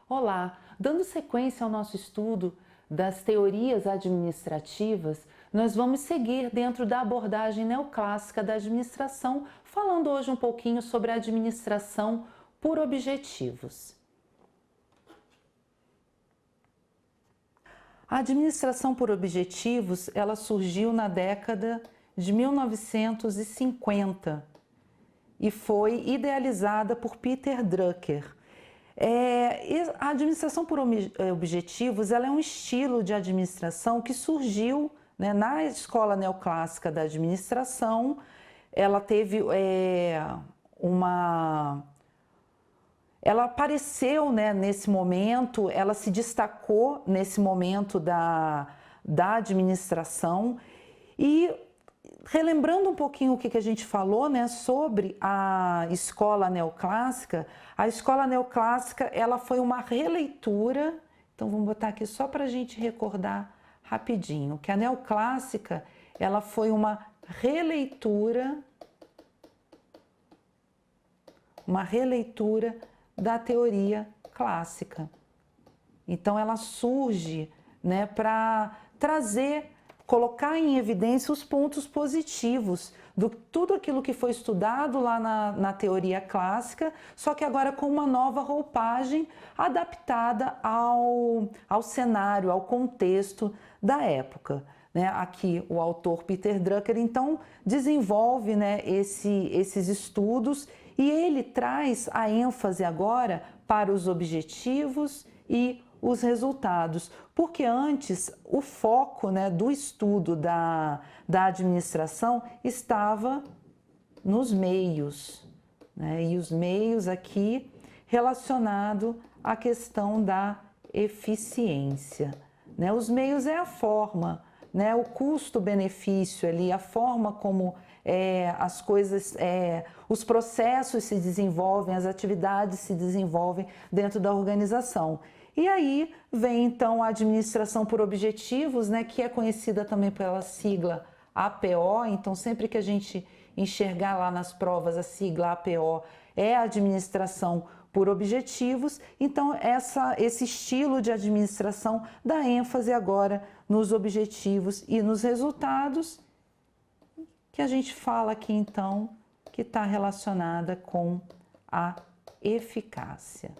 Olá, dando sequência ao nosso estudo das teorias administrativas, nós vamos seguir dentro da abordagem neoclássica da administração, falando hoje um pouquinho sobre a administração por objetivos. A administração por objetivos, ela surgiu na década de 1950 e foi idealizada por Peter Drucker. A administração por objetivos, ela é um estilo de administração que surgiu, né, na escola neoclássica da administração. Ela teve ela apareceu, né, nesse momento, ela se destacou nesse momento da administração. E relembrando um pouquinho o que a gente falou, né, sobre a escola neoclássica, ela foi uma releitura. Então vamos botar aqui só para a gente recordar rapidinho, que a neoclássica, ela foi uma releitura da teoria clássica. Então ela surge, né, para colocar em evidência os pontos positivos de tudo aquilo que foi estudado lá na teoria clássica, só que agora com uma nova roupagem adaptada ao cenário, ao contexto da época, né? Aqui o autor Peter Drucker, então, desenvolve, né, esses estudos, e ele traz a ênfase agora para os objetivos e os resultados, porque antes o foco, né, do estudo da administração estava nos meios, né, e os meios aqui relacionado à questão da eficiência, né? Os meios é a forma, né, o custo-benefício ali, a forma como as coisas, os processos se desenvolvem, as atividades se desenvolvem dentro da organização. E aí vem então a administração por objetivos, né, que é conhecida também pela sigla APO. Então sempre que a gente enxergar lá nas provas a sigla APO, é a administração por objetivos. Então esse estilo de administração dá ênfase agora nos objetivos e nos resultados, que a gente fala aqui então que está relacionada com a eficácia.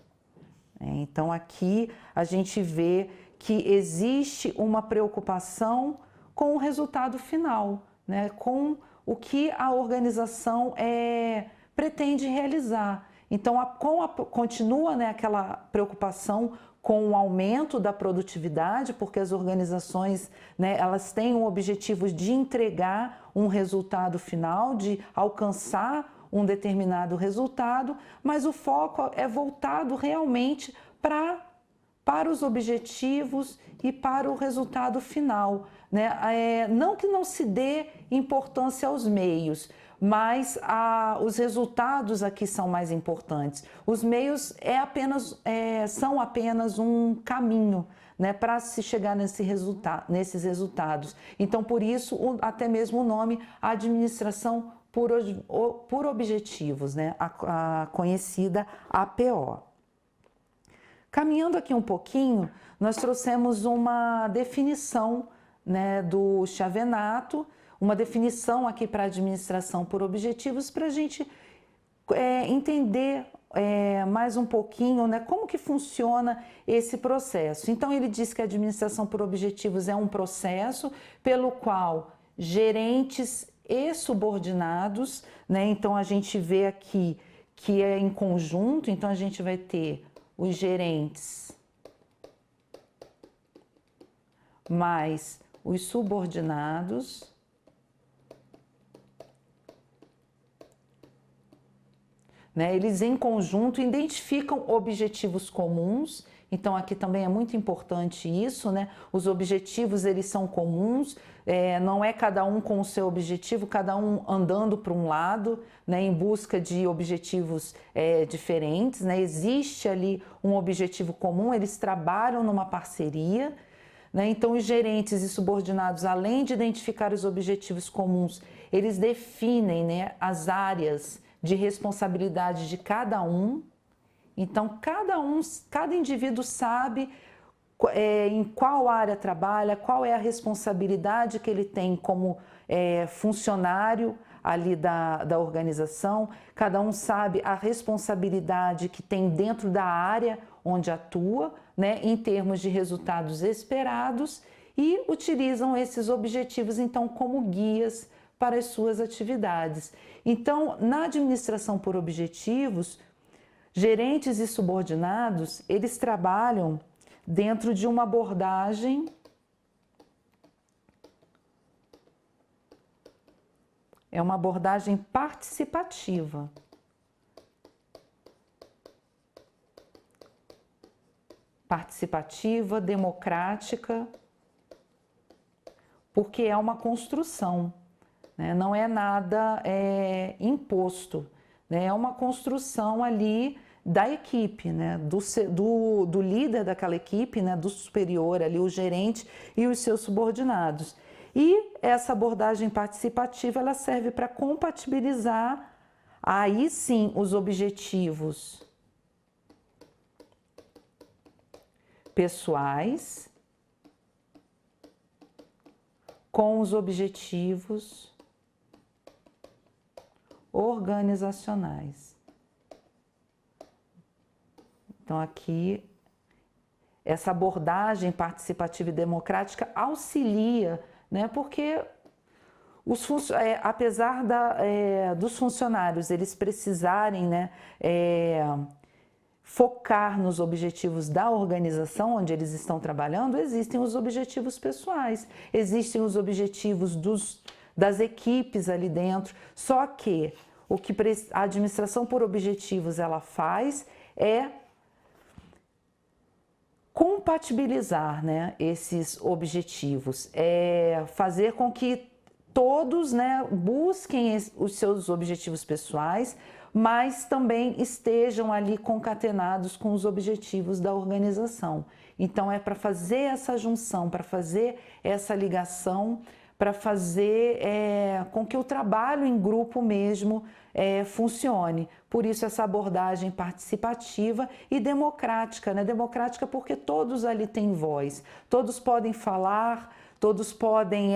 Então aqui a gente vê que existe uma preocupação com o resultado final, né? Com o que a organização pretende realizar. Então continua, né, aquela preocupação com o aumento da produtividade, porque as organizações, né, elas têm o objetivo de entregar um resultado final, de alcançar um determinado resultado, mas o foco é voltado realmente para os objetivos e para o resultado final, né? Não que não se dê importância aos meios, mas os resultados aqui são mais importantes. Os meios são apenas um caminho, né, para se chegar nesses resultados. Então, por isso, até mesmo o nome administração por objetivos, né? A conhecida APO. Caminhando aqui um pouquinho, nós trouxemos uma definição, né, do Chavenato, uma definição aqui para administração por objetivos, para a gente entender mais um pouquinho, né, como que funciona esse processo. Então ele diz que a administração por objetivos é um processo pelo qual gerentes e subordinados, né? Então a gente vê aqui que é em conjunto, então a gente vai ter os gerentes mais os subordinados, né? Eles em conjunto identificam objetivos comuns. Então aqui também é muito importante isso, né? Os objetivos, eles são comuns, não é cada um com o seu objetivo, cada um andando para um lado, né, em busca de objetivos diferentes, né? Existe ali um objetivo comum, eles trabalham numa parceria, né? Então, os gerentes e subordinados, além de identificar os objetivos comuns, eles definem, né, as áreas de responsabilidade de cada um. Então, cada indivíduo sabe em qual área trabalha, qual é a responsabilidade que ele tem como funcionário ali da organização, cada um sabe a responsabilidade que tem dentro da área onde atua, né, em termos de resultados esperados, e utilizam esses objetivos então como guias para as suas atividades. Então, na administração por objetivos, gerentes e subordinados, eles trabalham dentro de uma abordagem uma abordagem participativa. Participativa, democrática, porque é uma construção, né? Não é nada imposto, né? É uma construção ali da equipe, né? do líder daquela equipe, né? Do superior ali, o gerente e os seus subordinados. E essa abordagem participativa, ela serve para compatibilizar aí sim os objetivos pessoais com os objetivos organizacionais. Então, aqui, essa abordagem participativa e democrática auxilia, né? Porque apesar dos funcionários eles precisarem, né, focar nos objetivos da organização onde eles estão trabalhando, existem os objetivos pessoais, existem os objetivos das equipes ali dentro, só que o que a administração por objetivos ela faz é compatibilizar, né, esses objetivos, fazer com que todos, né, busquem os seus objetivos pessoais, mas também estejam ali concatenados com os objetivos da organização. Então, é para fazer essa junção, para fazer essa ligação, para fazer com que o trabalho em grupo mesmo funcione. Por isso, essa abordagem participativa e democrática, né? Democrática porque todos ali têm voz, todos podem falar, todos podem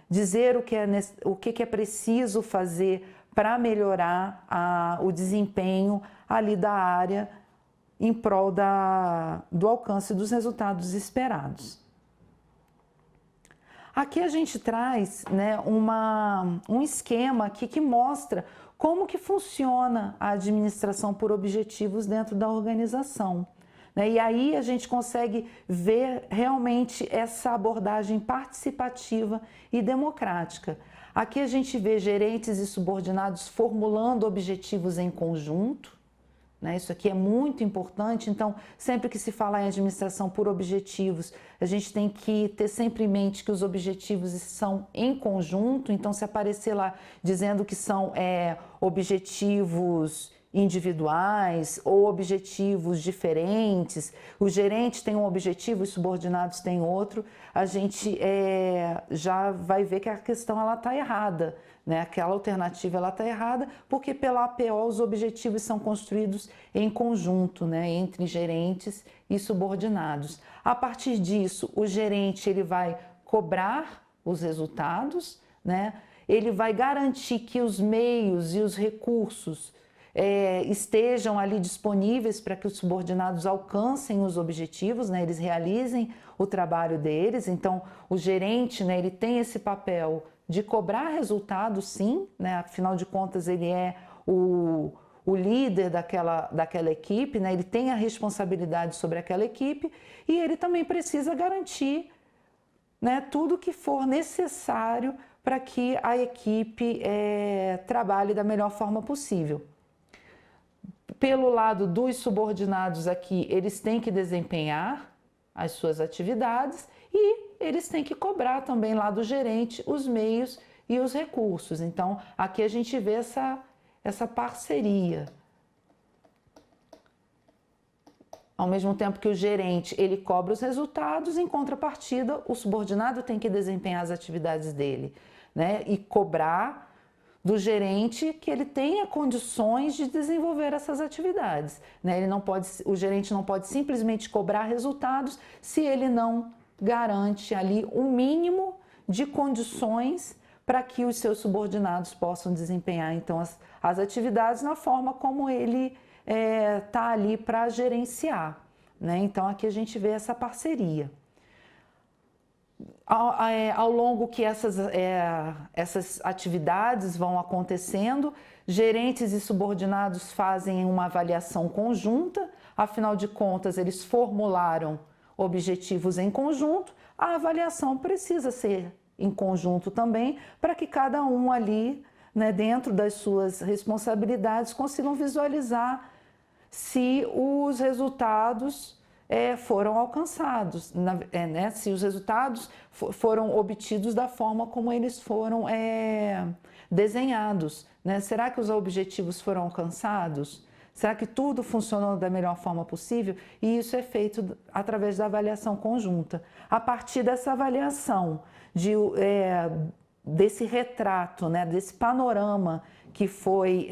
dizer o que é preciso fazer para melhorar o desempenho ali da área em prol do alcance dos resultados esperados. Aqui a gente traz, né, um esquema aqui que mostra como que funciona a administração por objetivos dentro da organização, né? E aí a gente consegue ver realmente essa abordagem participativa e democrática. Aqui a gente vê gerentes e subordinados formulando objetivos em conjunto, né? Isso aqui é muito importante. Então, sempre que se fala em administração por objetivos, a gente tem que ter sempre em mente que os objetivos são em conjunto. Então, se aparecer lá dizendo que são objetivos individuais ou objetivos diferentes, o gerente tem um objetivo, os subordinados têm outro, a gente já vai ver que a questão está errada, né? Aquela alternativa está errada, porque pela APO os objetivos são construídos em conjunto, né? Entre gerentes e subordinados. A partir disso, o gerente ele vai cobrar os resultados, né? Ele vai garantir que os meios e os recursos estejam ali disponíveis para que os subordinados alcancem os objetivos, né? Eles realizem o trabalho deles. Então, o gerente, né, ele tem esse papel de cobrar resultados, sim, né? Afinal de contas, ele é o líder daquela equipe, né? Ele tem a responsabilidade sobre aquela equipe e ele também precisa garantir, né, tudo que for necessário para que a equipe trabalhe da melhor forma possível. Pelo lado dos subordinados aqui, eles têm que desempenhar as suas atividades e eles têm que cobrar também lá do gerente os meios e os recursos. Então, aqui a gente vê essa parceria. Ao mesmo tempo que o gerente ele cobra os resultados, em contrapartida, o subordinado tem que desempenhar as atividades dele, né? E cobrar do gerente que ele tenha condições de desenvolver essas atividades, né? Ele não pode, o gerente não pode simplesmente cobrar resultados se ele não garante ali um mínimo de condições para que os seus subordinados possam desempenhar então as atividades na forma como ele está ali para gerenciar, né? Então aqui a gente vê essa parceria. Ao longo que essas atividades vão acontecendo, gerentes e subordinados fazem uma avaliação conjunta, afinal de contas eles formularam objetivos em conjunto, a avaliação precisa ser em conjunto também, para que cada um ali, né, dentro das suas responsabilidades, consigam visualizar se os resultados foram alcançados, né? Se os resultados foram obtidos da forma como eles foram desenhados, né? Será que os objetivos foram alcançados? Será que tudo funcionou da melhor forma possível? E isso é feito através da avaliação conjunta. A partir dessa avaliação, desse retrato, né? Desse panorama que foi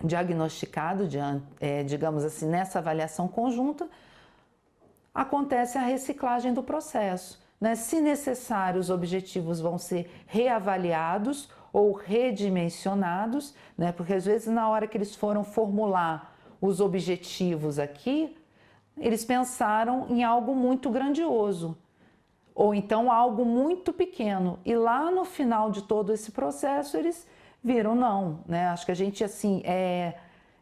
diagnosticado, digamos assim, nessa avaliação conjunta, acontece a reciclagem do processo, né? Se necessário, os objetivos vão ser reavaliados ou redimensionados, né? Porque às vezes na hora que eles foram formular os objetivos aqui, eles pensaram em algo muito grandioso, ou então algo muito pequeno, e lá no final de todo esse processo eles viram não, né? Acho que a gente assim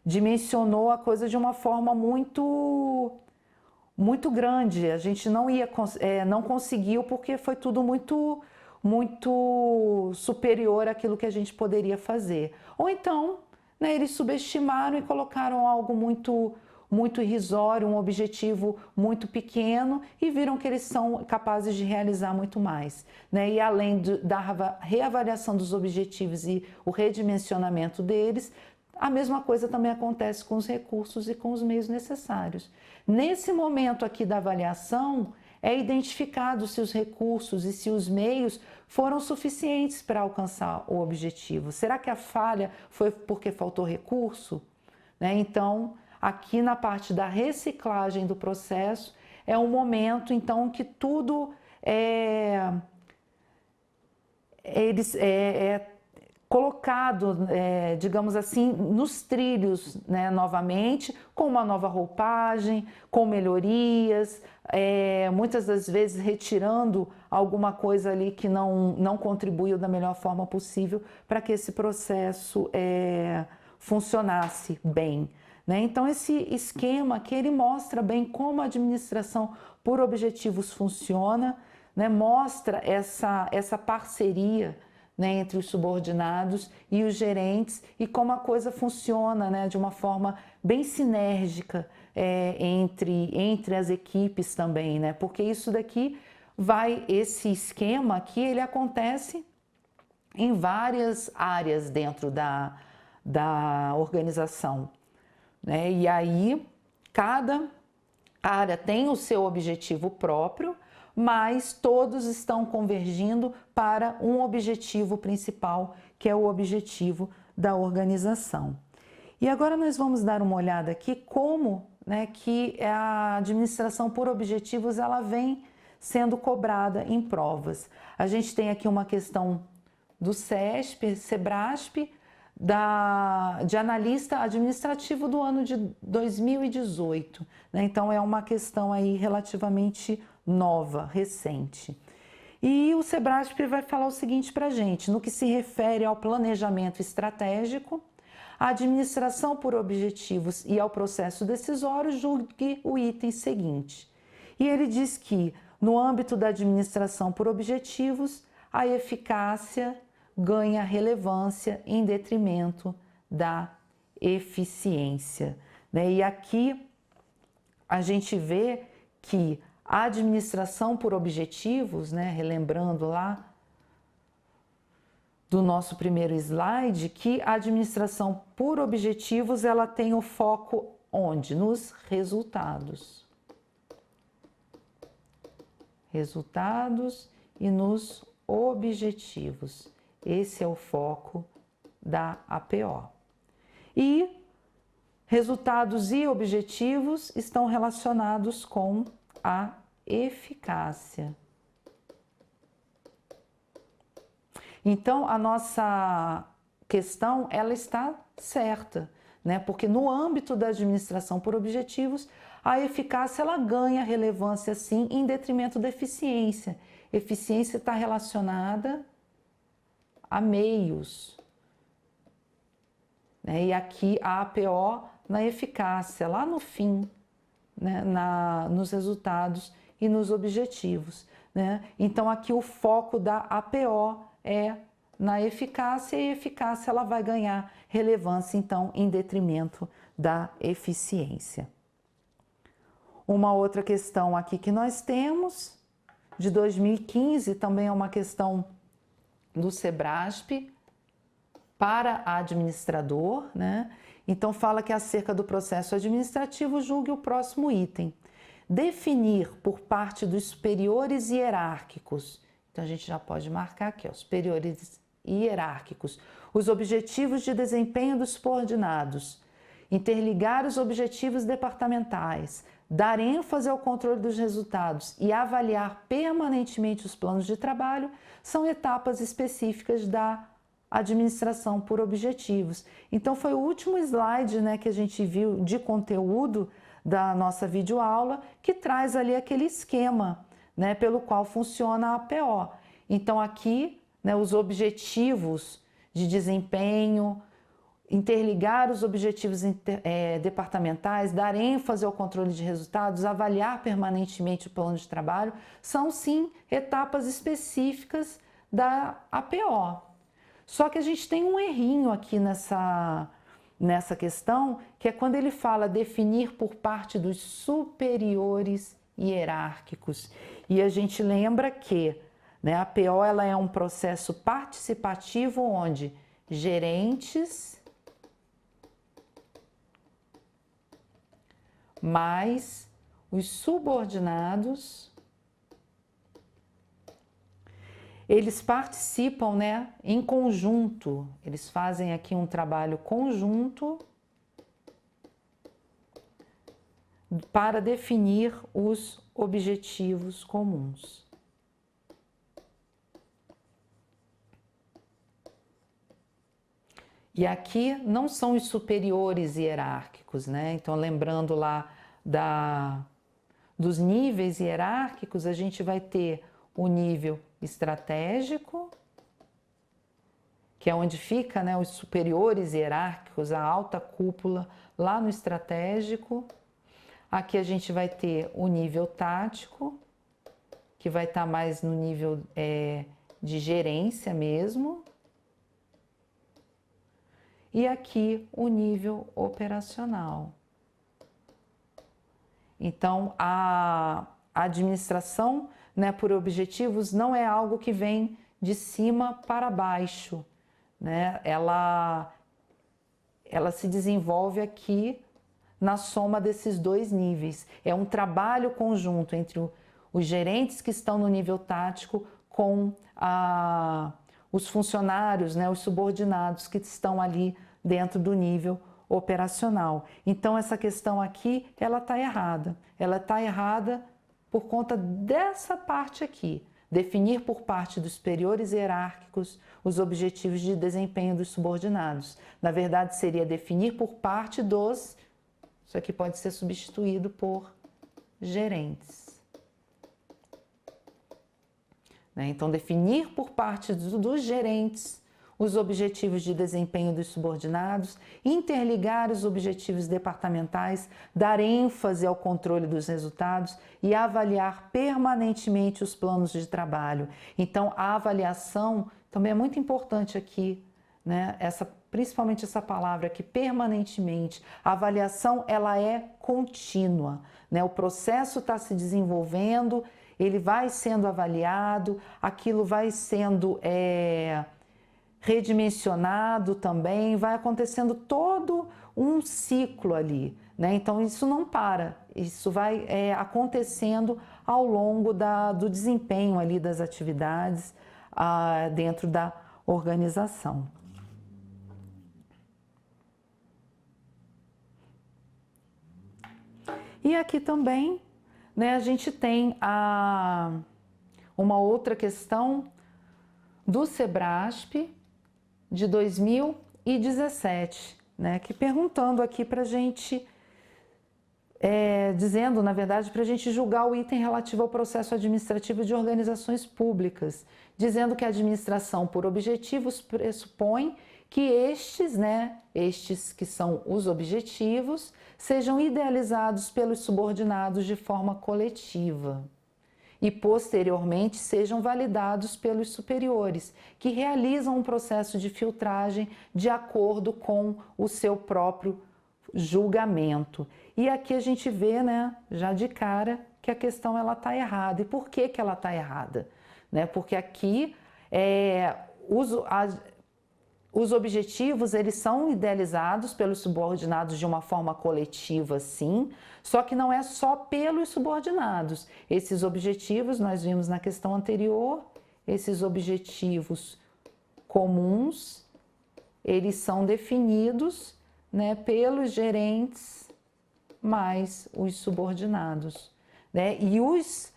dimensionou a coisa de uma forma muito grande. A gente não conseguiu porque foi tudo muito superior àquilo que a gente poderia fazer. Ou então, né, eles subestimaram e colocaram algo muito irrisório, um objetivo muito pequeno, e viram que eles são capazes de realizar muito mais, né? E além da reavaliação dos objetivos e o redimensionamento deles, a mesma coisa também acontece com os recursos e com os meios necessários. Nesse momento aqui da avaliação, é identificado se os recursos e se os meios foram suficientes para alcançar o objetivo. Será que a falha foi porque faltou recurso? Né? Então, aqui na parte da reciclagem do processo, é um momento então que tudo é colocado, digamos assim, nos trilhos, né, novamente, com uma nova roupagem, com melhorias, muitas das vezes retirando alguma coisa ali que não contribuiu da melhor forma possível para que esse processo funcionasse bem. Né? Então esse esquema aqui ele mostra bem como a administração por objetivos funciona, né? Mostra essa parceria, né, entre os subordinados e os gerentes e como a coisa funciona, né, de uma forma bem sinérgica entre as equipes também, né? Porque isso daqui esse esquema aqui ele acontece em várias áreas dentro da organização. Né? E aí, cada área tem o seu objetivo próprio, mas todos estão convergindo para um objetivo principal, que é o objetivo da organização. E agora nós vamos dar uma olhada aqui como, né, que a administração por objetivos ela vem sendo cobrada em provas. A gente tem aqui uma questão do SEBRASP, de analista administrativo do ano de 2018. Né? Então é uma questão aí relativamente nova, recente. E o SEBRASP vai falar o seguinte para a gente: no que se refere ao planejamento estratégico, a administração por objetivos e ao processo decisório, julgue o item seguinte. E ele diz que, no âmbito da administração por objetivos, a eficácia ganha relevância em detrimento da eficiência. Né? E aqui a gente vê que a administração por objetivos, né, relembrando lá do nosso primeiro slide, que a administração por objetivos ela tem o foco onde? Nos resultados. Resultados e nos objetivos. Esse é o foco da APO. E resultados e objetivos estão relacionados com a eficácia. Então, a nossa questão, ela está certa, né? Porque no âmbito da administração por objetivos, a eficácia ela ganha relevância sim em detrimento da eficiência. Eficiência está relacionada a meios, né? E aqui a APO na eficácia, lá no fim, né? Nos resultados e nos objetivos, né? Então aqui o foco da APO é na eficácia e a eficácia ela vai ganhar relevância então em detrimento da eficiência. Uma outra questão aqui que nós temos, de 2015, também é uma questão do SEBRASP para administrador, né? Então fala que acerca do processo administrativo julgue o próximo item. Definir por parte dos superiores hierárquicos, então a gente já pode marcar aqui, ó, superiores hierárquicos, os objetivos de desempenho dos subordinados, interligar os objetivos departamentais, dar ênfase ao controle dos resultados e avaliar permanentemente os planos de trabalho são etapas específicas da administração por objetivos. Então foi o último slide, né, que a gente viu de conteúdo da nossa videoaula, que traz ali aquele esquema, né, pelo qual funciona a APO. Então aqui, né, os objetivos de desempenho, interligar os objetivos departamentais, dar ênfase ao controle de resultados, avaliar permanentemente o plano de trabalho, são sim etapas específicas da APO. Só que a gente tem um errinho aqui nessa questão, que é quando ele fala definir por parte dos superiores hierárquicos. E a gente lembra que, né, a APO ela é um processo participativo onde gerentes mais os subordinados, eles participam, né, em conjunto, eles fazem aqui um trabalho conjunto para definir os objetivos comuns. E aqui não são os superiores hierárquicos, né? Então, lembrando lá dos níveis hierárquicos, a gente vai ter o nível estratégico, que é onde fica, né, os superiores hierárquicos, a alta cúpula, lá no estratégico. Aqui a gente vai ter o nível tático, que vai estar mais no nível de gerência mesmo. E aqui o nível operacional. Então, a administração, né, por objetivos não é algo que vem de cima para baixo, né? Ela se desenvolve aqui na soma desses dois níveis. É um trabalho conjunto entre os gerentes que estão no nível tático com os funcionários, né, os subordinados que estão ali dentro do nível operacional. Então, essa questão aqui, ela está errada. Ela está errada por conta dessa parte aqui. Definir por parte dos superiores hierárquicos os objetivos de desempenho dos subordinados. Na verdade, seria definir por parte dos... Isso aqui pode ser substituído por gerentes. Então, definir por parte dos gerentes os objetivos de desempenho dos subordinados, interligar os objetivos departamentais, dar ênfase ao controle dos resultados e avaliar permanentemente os planos de trabalho. Então, a avaliação também é muito importante aqui, né? Principalmente essa palavra aqui, permanentemente. A avaliação, ela é contínua, né? O processo está se desenvolvendo, ele vai sendo avaliado, aquilo vai sendo redimensionado também, vai acontecendo todo um ciclo ali, né? Então isso não para, isso vai acontecendo ao longo do desempenho ali das atividades dentro da organização. E aqui também, né, a gente tem uma outra questão do SEBRASP de 2017, né, que perguntando aqui para a gente, dizendo, na verdade, para a gente julgar o item relativo ao processo administrativo de organizações públicas, dizendo que a administração por objetivos pressupõe que estes que são os objetivos, sejam idealizados pelos subordinados de forma coletiva e posteriormente sejam validados pelos superiores, que realizam um processo de filtragem de acordo com o seu próprio julgamento. E aqui a gente vê, né, já de cara, que a questão ela está errada. E por que ela está errada? Né? Porque aqui os objetivos, eles são idealizados pelos subordinados de uma forma coletiva, sim, só que não é só pelos subordinados. Esses objetivos, nós vimos na questão anterior, esses objetivos comuns, eles são definidos, né, pelos gerentes mais os subordinados, né? E os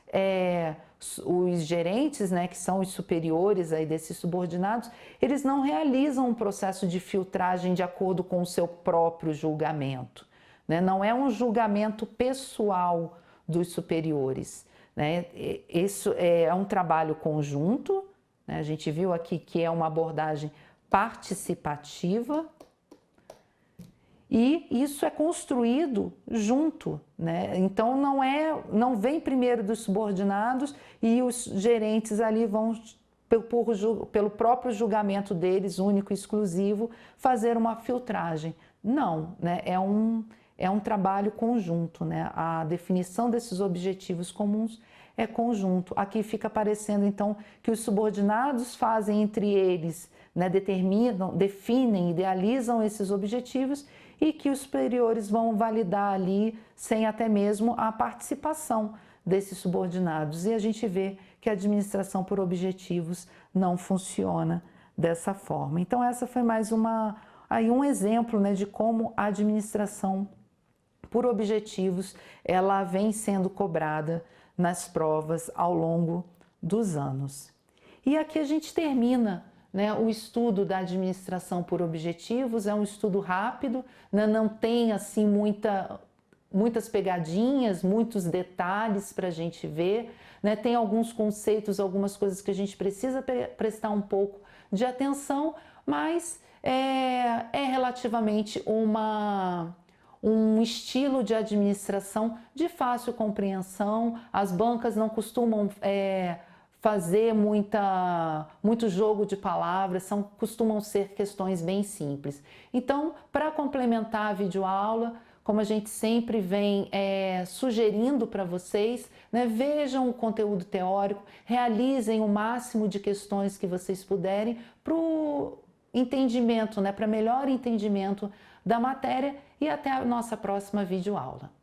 gerentes, né, que são os superiores aí desses subordinados, eles não realizam um processo de filtragem de acordo com o seu próprio julgamento, né? Não é um julgamento pessoal dos superiores, né? Isso é um trabalho conjunto, né? A gente viu aqui que é uma abordagem participativa, e isso é construído junto, né? Então não vem primeiro dos subordinados e os gerentes ali vão, pelo próprio julgamento deles, único e exclusivo, fazer uma filtragem. Não, né? É um trabalho conjunto, né? A definição desses objetivos comuns é conjunto. Aqui fica aparecendo então que os subordinados fazem entre eles, né? Definem, idealizam esses objetivos, e que os superiores vão validar ali sem até mesmo a participação desses subordinados. E a gente vê que a administração por objetivos não funciona dessa forma. Então essa foi mais um exemplo, né, de como a administração por objetivos ela vem sendo cobrada nas provas ao longo dos anos. E aqui a gente termina, né, o estudo da administração por objetivos. É um estudo rápido, né, não tem assim muitas pegadinhas, muitos detalhes para a gente ver, né, tem alguns conceitos, algumas coisas que a gente precisa prestar um pouco de atenção, mas é relativamente um estilo de administração de fácil compreensão. As bancas não costumam fazer muito jogo de palavras, costumam ser questões bem simples. Então, para complementar a videoaula, como a gente sempre vem sugerindo para vocês, né, vejam o conteúdo teórico, realizem o máximo de questões que vocês puderem para o entendimento, né, para melhor entendimento da matéria, e até a nossa próxima videoaula.